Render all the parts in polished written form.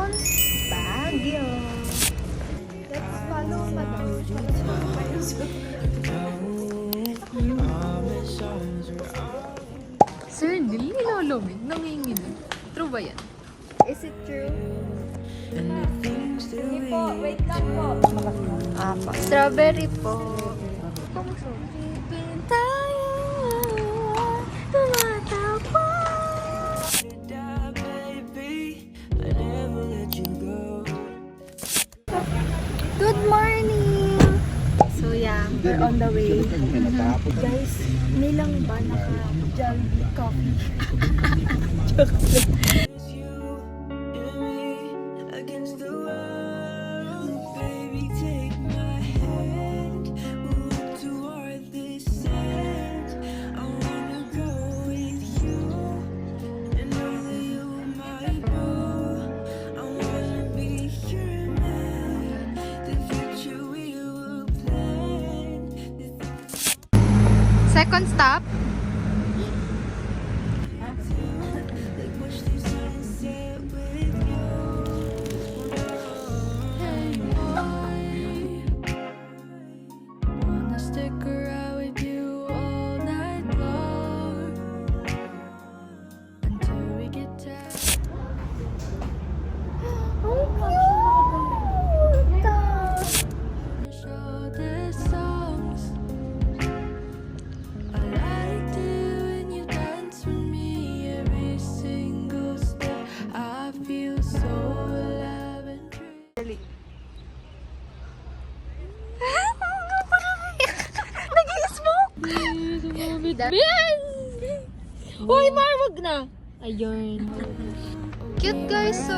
Destination, Baguio. Let's follow Madam. Sir, hindi nilalumig. Nanginginig. True ba yan? Is it true? Hindi po, wait lang po. Apa, strawberry po. Pipin tayo, tumatakbo. Good morning! So yeah, we're on the way. Guys, nilang ba naka-Jollibee coffee? Second stop. Yes! Uy, Mar, wag na! Ayun. Cute guys, so...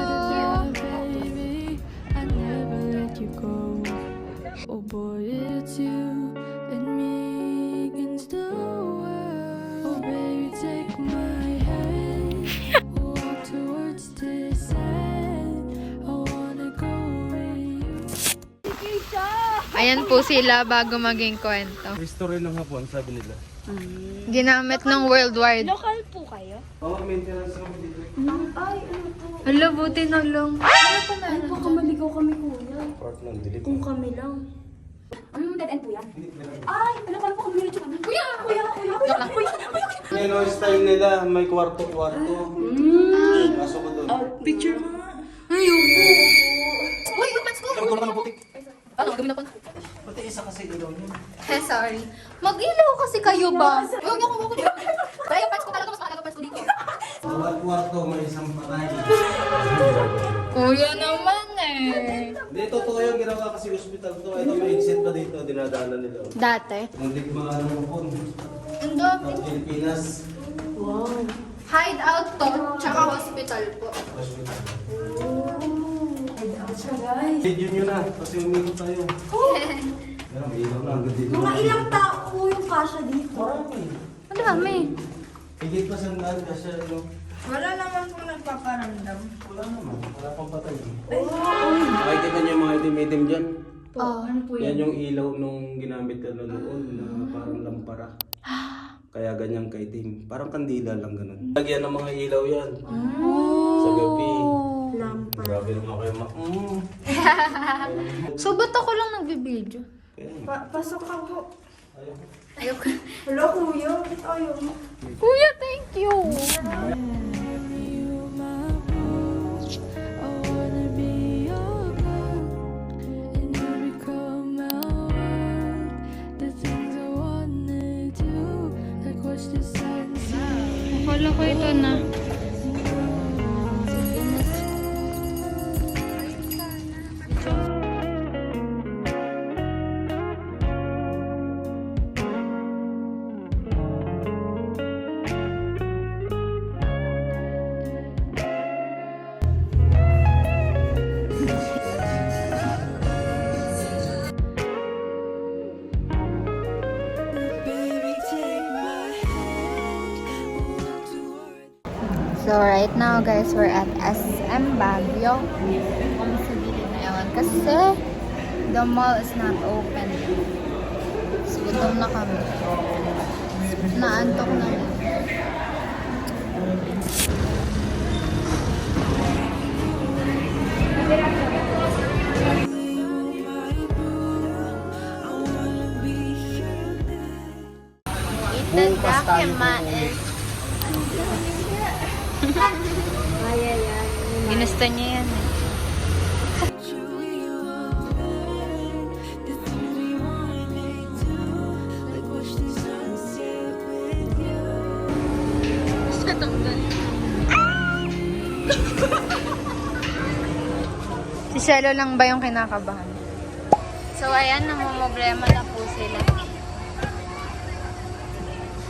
Oh boy, it's you and me against the world. Oh baby, take my hand, walk towards this end. I wanna go with you. Ayan po sila bago maging kwento. History ng Hapon, sabi nila. Ginamit ng worldwide. Local po kayo? Oo, maintenance kami dito. Ay, ano po? Hala, buti na lang. Ay, baka maligaw kami kuya. Part ng dilit. Kung kami lang. Dead end po yan? Ay, alam ko kami rin kami. Kuya! Kuya! Yan o, style nila, may kwarto-kwarto. Pasok ko doon. Picture mo nga. Uy, pants ko! Sabi ko na ka ng putik. Ano, gawin na pa. Pati isa kasi ilaw niya. Eh, sorry. Mag-ilaw kasi kayo ba? Huwag niyo kung Kaya yung pants ko talaga, mas mahalaga pants ko dito. Bawat kwarto may isang patay. Kuya naman eh. Hindi, totoo yung ginawa kasi hospital to. Ito may exit pa dito, dinadaanan nila. Dati? Nung digmaan ng Hapon. Ang dami. At Pilipinas. Hideout to, tsaka hospital po. Hospital. Siya, guys. Video nyo na, kasi umikot tayo. Pero may ilaw na hanggang dito. Mga ilang tao po yung kasya dito? Marami. Ang dami. Higit pa sa daan kasi ano. Wala naman po nagpaparamdam. Wala naman, wala pang patay. Makikita niyo yung mga itim-itim dyan. Oh. Ano po Yan yung ilaw nung ginamit ka noon na parang lampara. Kaya ganyang kaitim. Parang kandila lang ganun. Lagyan ng mga ilaw yan. Sa gabi. Lampa. Grabe naman kayo So, ba't ako lang nagbibideo? Pasok ka po. Ayoko. Hello, kuya. Bakit ayaw mo? Kuya, thank you. You my boo. I wanna be your girl, and you become my world. The things I wanna do, like watch the sunset. Akala ko ito na. Baby, take my hand, walk towards. So right now guys, we're at SM Baguio. Ayan, kasi the mall is not open. So gutom na kami. Naantok na. Fatima is... Ginusto niya yan eh. The things we wanted to, like watch the sunset with you. Si Shelo lang ba yung kinakabahan? So, ayan, namumblema na po sila.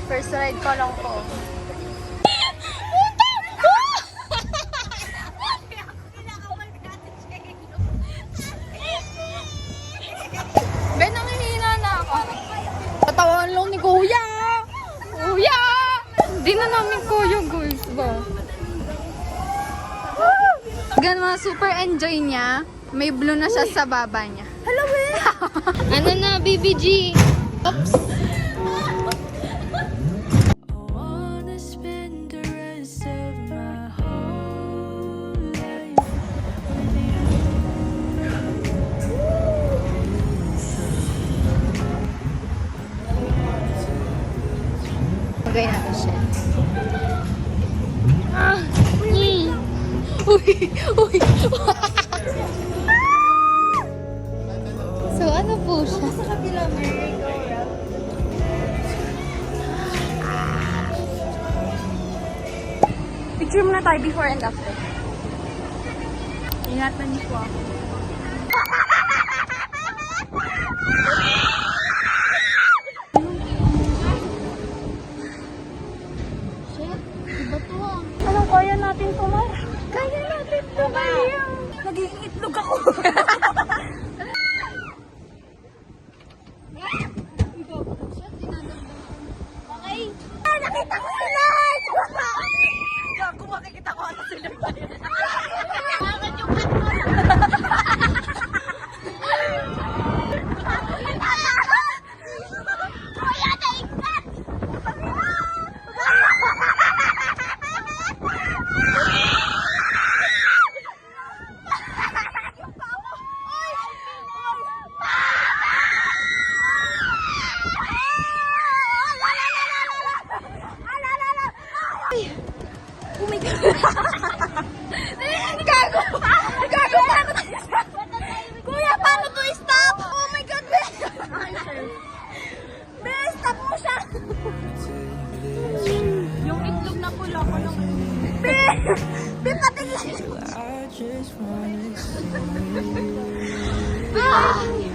First ride ko lang po. Ben, nangihina na ako. Katawan lang ni Kuya! Kuya! Hindi na namin Kuya, guys ba? Ganun, super enjoy niya. May blue na siya sa baba niya. Hello, ano na, BBG? Oops. I wanna spend the rest of my whole life with you. Magay natin siya. Uy! Uy! So, ano po siya? Sa kabila, merry-go-round. Picture muna tayo before and after. Ingatan niyo po ako. Shit, iba to ah. Anong kaya natin to, Mar? Kaya natin to, Maria. Nagiging itlog ako. Okay. Nakita ko sila! Kung makikita ko ano sila ba yun? Bakit yung Kuya, naingkat! Oh my God! Gago! Gago! Paano to stop? Kuya, paano to stop? Oh my God, be! Be, stop mo siya! Yung itlog na pula ko lang. Be! Be, patigil! I just wanna see Ah!